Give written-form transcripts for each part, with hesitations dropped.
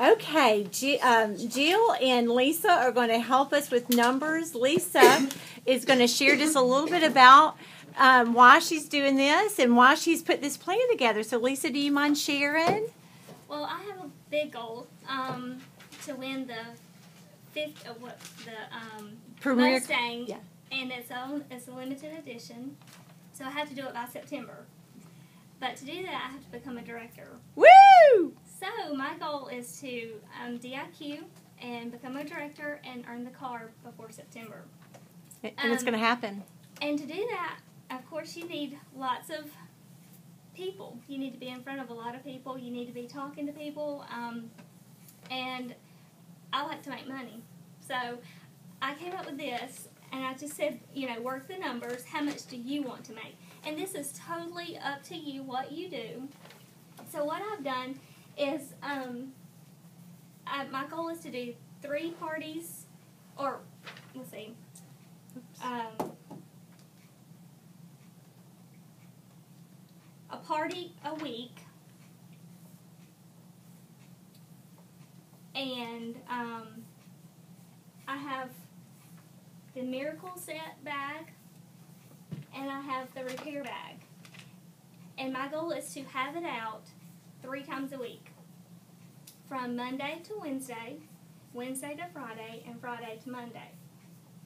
Okay, Jill and Lisa are going to help us with numbers. Lisa is going to share just a little bit about why she's doing this and why she's put this plan together. So, Lisa, do you mind sharing? Well, I have a big goal to win the Premier Mustang, yeah. and it's a limited edition, so I have to do it by September. But to do that, I have to become a director. Woo! So my goal is to DIQ and become a director and earn the car before September. And it's going to happen. And to do that, of course, you need lots of people. You need to be in front of a lot of people. You need to be talking to people. And I like to make money. So I came up with this, and I just said, work the numbers. How much do you want to make? And this is totally up to you what you do. So what I've done is my goal is to do 3 parties, or let's see, a party a week, and I have the Miracle Set bag, and I have the repair bag. And my goal is to have it out 3 times a week, from Monday to Wednesday, Wednesday to Friday, and Friday to Monday.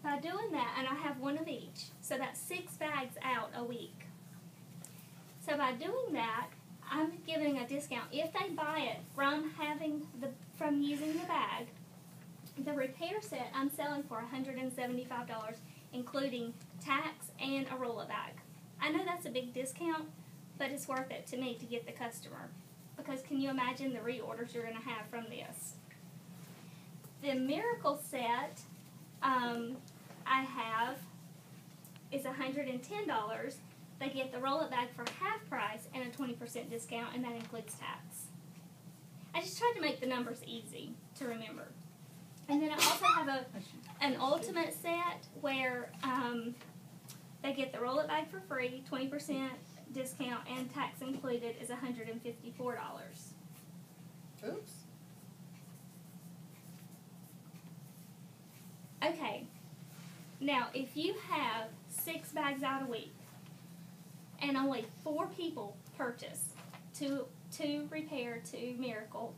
By doing that, and I have 1 of each, so that's 6 bags out a week. So by doing that, I'm giving a discount. If they buy it from using the bag, the repair set I'm selling for $175, including tax and a roll-up bag. I know that's a big discount, but it's worth it to me to get the customer. Because can you imagine the reorders you're going to have from this? The Miracle Set I have is $110. They get the roll-up bag for half price and a 20% discount, and that includes tax. I just tried to make the numbers easy to remember. And then I also have an ultimate set where they get the roll-up bag for free, 20% discount, and tax included is $154. Oops. Okay. Now, if you have 6 bags out a week, and only 4 people purchase to repair to Miracle,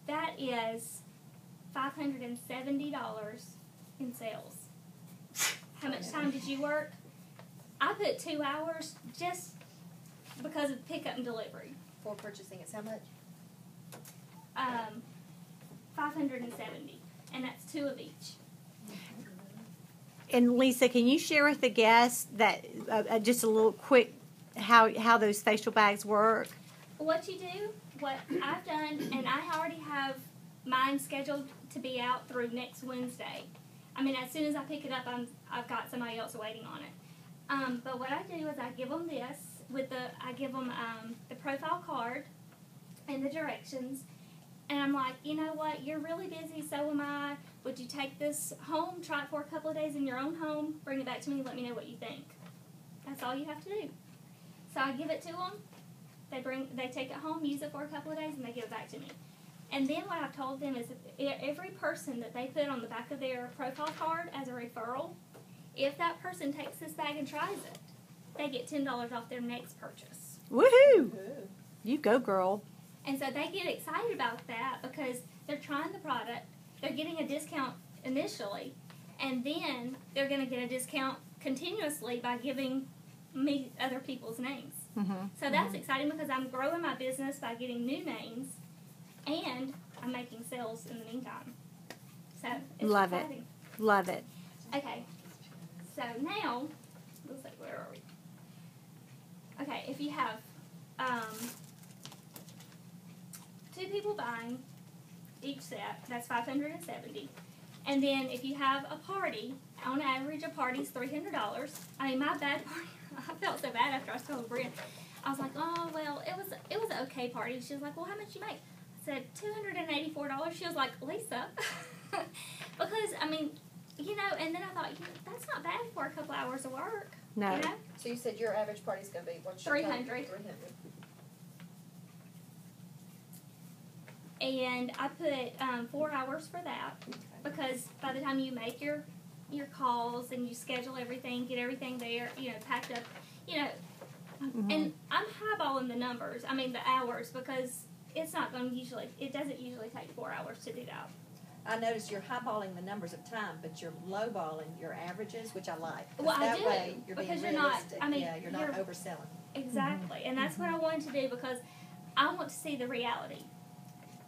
that is $570 in sales. How much time did you work? I put 2 hours just because of pickup and delivery. For purchasing, it's how much? $570, and that's 2 of each. And Lisa, can you share with the guests that just a little quick how those facial bags work? What you do, what I've done, and I already have mine scheduled to be out through next Wednesday. I mean, as soon as I pick it up, I've got somebody else waiting on it. But what I do is I give them this I give them the profile card and the directions, and I'm like, you know what? You're really busy, so am I. Would you take this home, try it for a couple of days in your own home, bring it back to me, let me know what you think. That's all you have to do. So I give it to them. They take it home, use it for a couple of days, and they give it back to me. And then what I've told them is that every person that they put on the back of their profile card as a referral, if that person takes this bag and tries it, they get $10 off their next purchase. Woohoo! You go, girl. And so they get excited about that because they're trying the product, they're getting a discount initially, and then they're going to get a discount continuously by giving me other people's names. Mm-hmm. So that's exciting because I'm growing my business by getting new names, and I'm making sales in the meantime. So it's Love exciting. it. Love it. Okay. So now, let's see, where are we? Okay, if you have 2 people buying each set, that's $570. And then if you have a party, on average a party's $300. I mean, my bad party, I felt so bad after I told Brent. I was like, oh, well, it was an okay party. She was like, well, how much you make? I said, $284. She was like, Lisa. Because, I mean, and then I thought, that's not bad for a couple hours of work. No. So you said your average party's going to be, what's your 300. 300. And I put 4 hours for that because by the time you make your calls and you schedule everything, get everything there, packed up, and I'm highballing the numbers. I mean the hours because it doesn't usually take 4 hours to do that. I noticed you're highballing the numbers of time, but you're lowballing your averages, which I like. Well, that I do, way you're being because realistic. you're not, you're not overselling. Exactly, and that's what I wanted to do because I want to see the reality.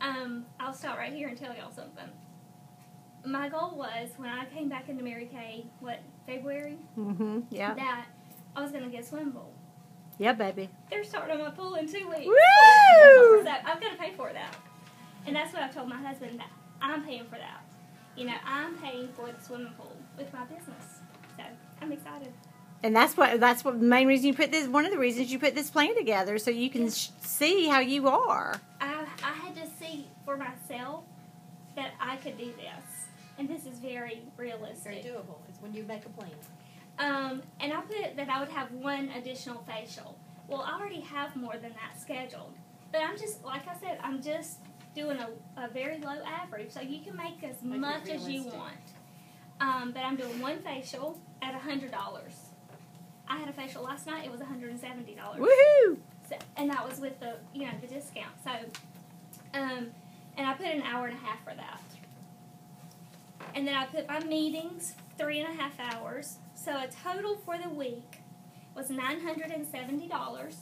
I'll stop right here and tell y'all something. My goal was when I came back into Mary Kay, February? Yeah. That I was going to get a swimming pool. Yeah, baby. They're starting on my pool in 2 weeks. Woo! So I've got to pay for that. And that's what I've told my husband, that I'm paying for that. I'm paying for the swimming pool with my business. So I'm excited. And that's what the main reason you put this. One of the reasons you put this plan together, so you can see how you are. I had to see for myself that I could do this, and this is very realistic. Very doable. It's when you make a plan. And I put that I would have one additional facial. Well, I already have more than that scheduled, but I'm just, like I said, I'm just doing a very low average, so you can make as much as you want. But I'm doing one facial at $100. I had a facial last night. It was $170. Woohoo! So, and that was with the the discount. So, and I put an hour and a half for that. And then I put my meetings 3.5 hours. So a total for the week was $970. $970.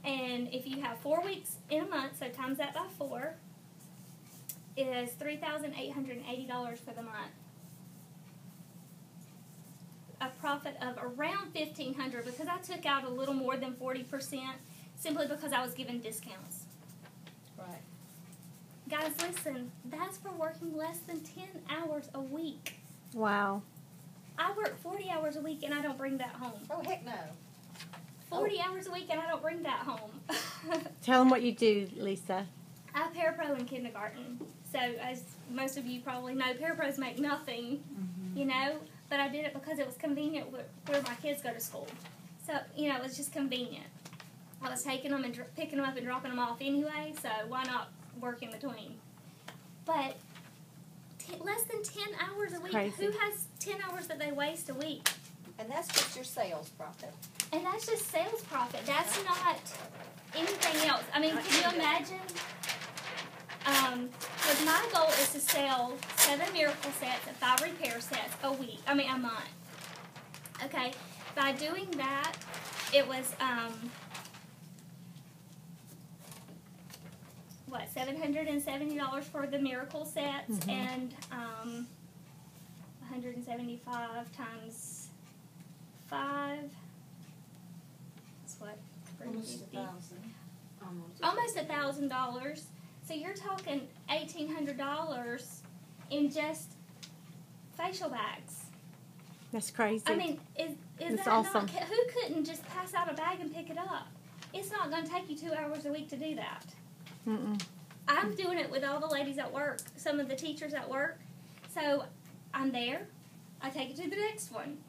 And if you have 4 weeks in a month, so times that by 4, is $3,880 for the month. A profit of around $1,500 because I took out a little more than 40% simply because I was given discounts. Right. Guys, listen, that's for working less than 10 hours a week. Wow. I work 40 hours a week and I don't bring that home. Oh, heck no. 40 hours a week and I don't bring that home. Tell them what you do, Lisa. I parapro in kindergarten. So, as most of you probably know, parapros make nothing, but I did it because it was convenient where my kids go to school. So, it was just convenient. I was taking them and picking them up and dropping them off anyway, so why not work in between? But less than 10 hours a week. Crazy. Who has 10 hours that they waste a week? And that's just your sales profit. And that's just sales profit. That's not anything else. I mean, can you imagine? Because my goal is to sell 7 miracle sets and 5 repair sets a month. Okay, by doing that, it was $770 for the miracle sets and 175 times 5. That's what? Almost $1,000. So you're talking $1,800 in just facial bags. That's crazy. I mean, is That's that awesome. not? Who couldn't just pass out a bag and pick it up? It's not going to take you 2 hours a week to do that. I'm doing it with all the ladies at work, some of the teachers at work. So I'm there. I take it to the next one.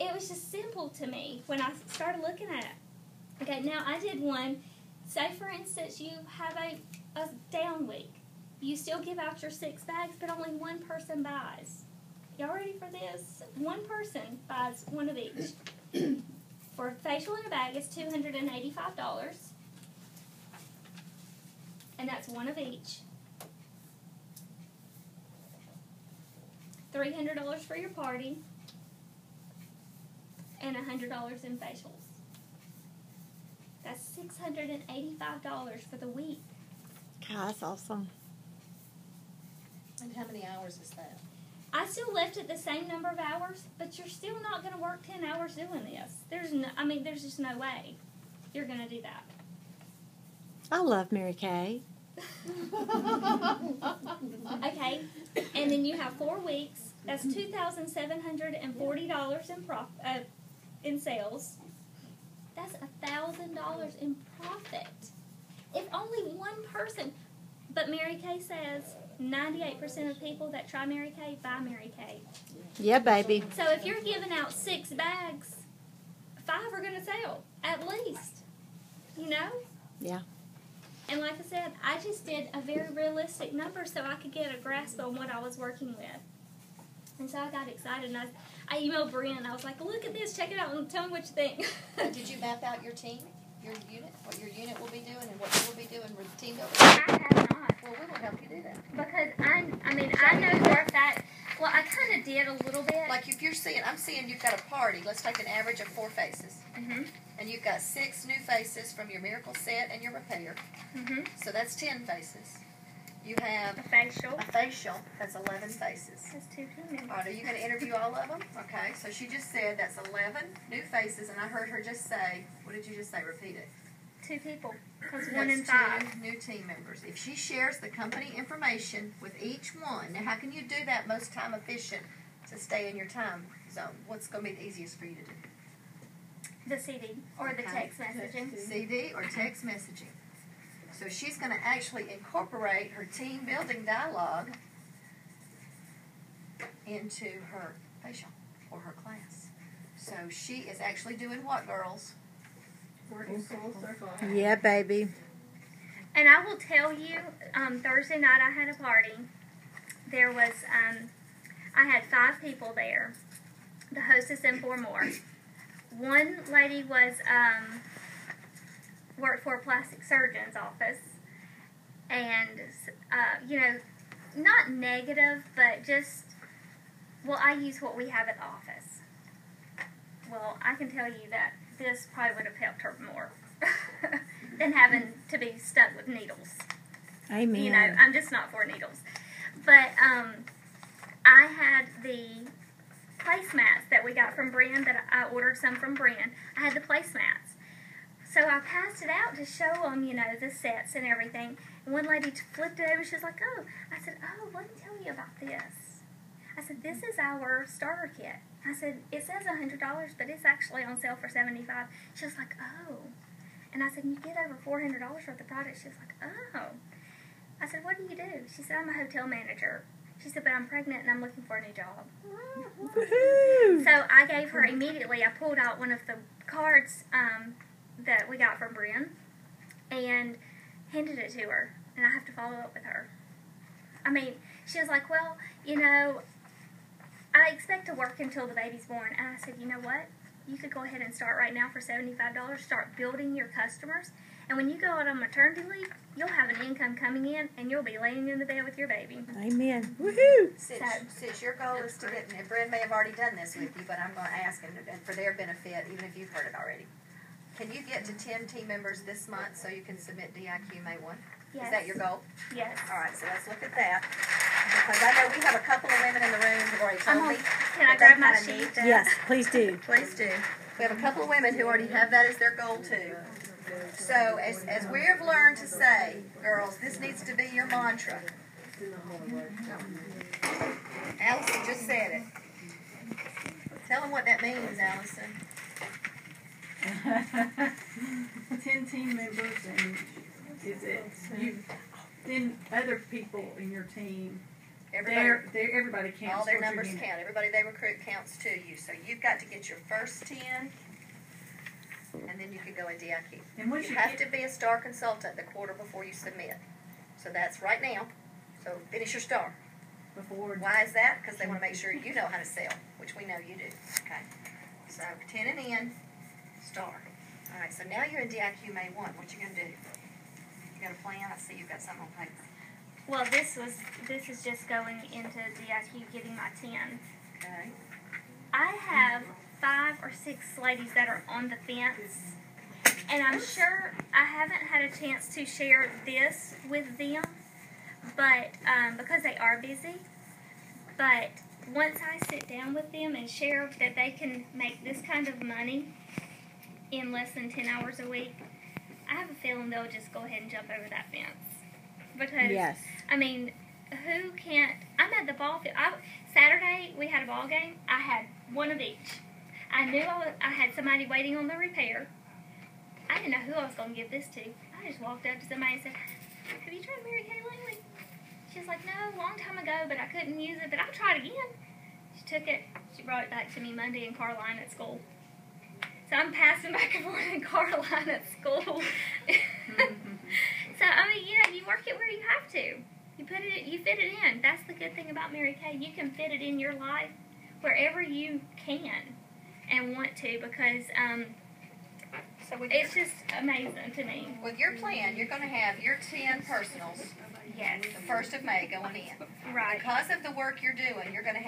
It was just simple to me when I started looking at it. Okay, now I did one. Say, for instance, you have a down week. You still give out your 6 bags, but only one person buys. Y'all ready for this? One person buys one of each. For a facial and a bag, it's $285. And that's one of each. $300 for your party. And $100 in facials. That's $685 for the week. God, that's awesome. And how many hours is that? I still left it the same number of hours, but you're still not going to work 10 hours doing this. There's just no way you're going to do that. I love Mary Kay. Okay, and then you have 4 weeks. That's $2,740 in sales. That's $1,000 in profit. If only one person, but Mary Kay says 98% of people that try Mary Kay buy Mary Kay. Yeah, baby. So if you're giving out 6 bags, 5 are going to sell, at least. You know? Yeah. And like I said, I just did a very realistic number so I could get a grasp on what I was working with. And so I got excited, and I emailed Brian. I was like, look at this, check it out, and tell me what you think. Did you map out your team, your unit, what your unit will be doing and what you will be doing with team building? I have not. Well, we will help you do that. Because I know for a fact, well, I kind of did a little bit. Like if you're seeing, I'm seeing you've got a party. Let's take an average of 4 faces. Mm-hmm. And you've got 6 new faces from your miracle set and your repair. Mm-hmm. So that's 10 faces. You have A facial. a facial. That's 11 faces. That's 2 team members. All right, are you going to interview all of them? Okay, so she just said that's 11 new faces, and I heard her just say, what did you just say? Repeat it. 2 people. Because 1 in That's 5. 2 new team members. If she shares the company information with each one, now how can you do that most time efficient to stay in your time zone? What's going to be the easiest for you to do? The CD or the Okay. text messaging. CD or text messaging. So she's going to actually incorporate her team building dialogue into her facial or her class. So she is actually doing what, girls? Working full circle. Yeah, baby. And I will tell you, Thursday night I had a party. There was, I had 5 people there. The hostess and 4 more. One lady was, worked for a plastic surgeon's office. And, you know, not negative, but just, well, I use what we have at the office. Well, I can tell you that this probably would have helped her more than having to be stuck with needles. Amen. You know, I'm just not for needles. But I had the placemats that we got from Brian, that I ordered some from Brian. I had the placemats. So I passed it out to show them, you know, the sets and everything. And one lady flipped it over. She was like, oh. I said, oh, let me tell you about this. I said, this is our starter kit. I said, it says $100, but it's actually on sale for $75. She was like, oh. And I said, you get over $400 worth of product. She was like, oh. I said, what do you do? She said, I'm a hotel manager. She said, but I'm pregnant and I'm looking for a new job. Woohoo! So I gave her immediately, I pulled out one of the cards that we got from Brian and handed it to her. And I have to follow up with her. I mean, she was like, well, you know, I expect to work until the baby's born. And I said, you know what? You could go ahead and start right now for $75. Start building your customers. And when you go out on maternity leave, you'll have an income coming in, and you'll be laying in the bed with your baby. Amen. Woohoo! Since your goal is to get, and Brenda may have already done this with you, but I'm going to ask, and for their benefit, even if you've heard it already, can you get to 10 team members this month so you can submit DIQ May 1? Yes. Is that your goal? Yes. All right, so let's look at that. Because I know we have a couple of women in the room who've already told me. Can I that they grab my kinda need sheet? that. Yes, please do. Please do. We have a couple of women who already have that as their goal too. So as we have learned to say, girls, this needs to be your mantra. Allison just said it. Tell them what that means, Allison. 10 team members, and is it you? Then other people in your team, everybody counts. All their towards your numbers unit. count. Everybody they recruit counts to you. So you've got to get your first 10, and then you can go in DIQ. And once You you have get to be a STAR consultant the quarter before you submit. So that's right now. So finish your STAR. before, Why is that? Because they want to make sure you know how to sell, which we know you do. Okay. So 10 and in, STAR. All right. So now you're in DIQ May 1. What you gonna do? You got a plan? I see you've got something on paper. Well, this is just going into DIQ, getting my 10. Okay. I have 5 or 6 ladies that are on the fence, and I'm sure I haven't had a chance to share this with them, but because they are busy. But once I sit down with them and share that they can make this kind of money in less than 10 hours a week, I have a feeling they'll just go ahead and jump over that fence. Because, Yes. I mean, who can't? I'm at the ball field. Saturday, we had a ball game. I had one of each. I knew I had somebody waiting on the repair. I didn't know who I was going to give this to. I just walked up to somebody and said, have you tried Mary Kay lately? She was like, no, a long time ago, but I couldn't use it, but I'll try it again. She took it. She brought it back to me Monday in Caroline at school. So I'm passing back and forth in Caroline at school. So I mean, you work it where you have to. You fit it in. That's the good thing about Mary Kay. You can fit it in your life wherever you can and want to, because it's just amazing to me. With your plan, you're going to have your 10 personals Yes. the 1st of May going in. Right. Because of the work you're doing, you're going to have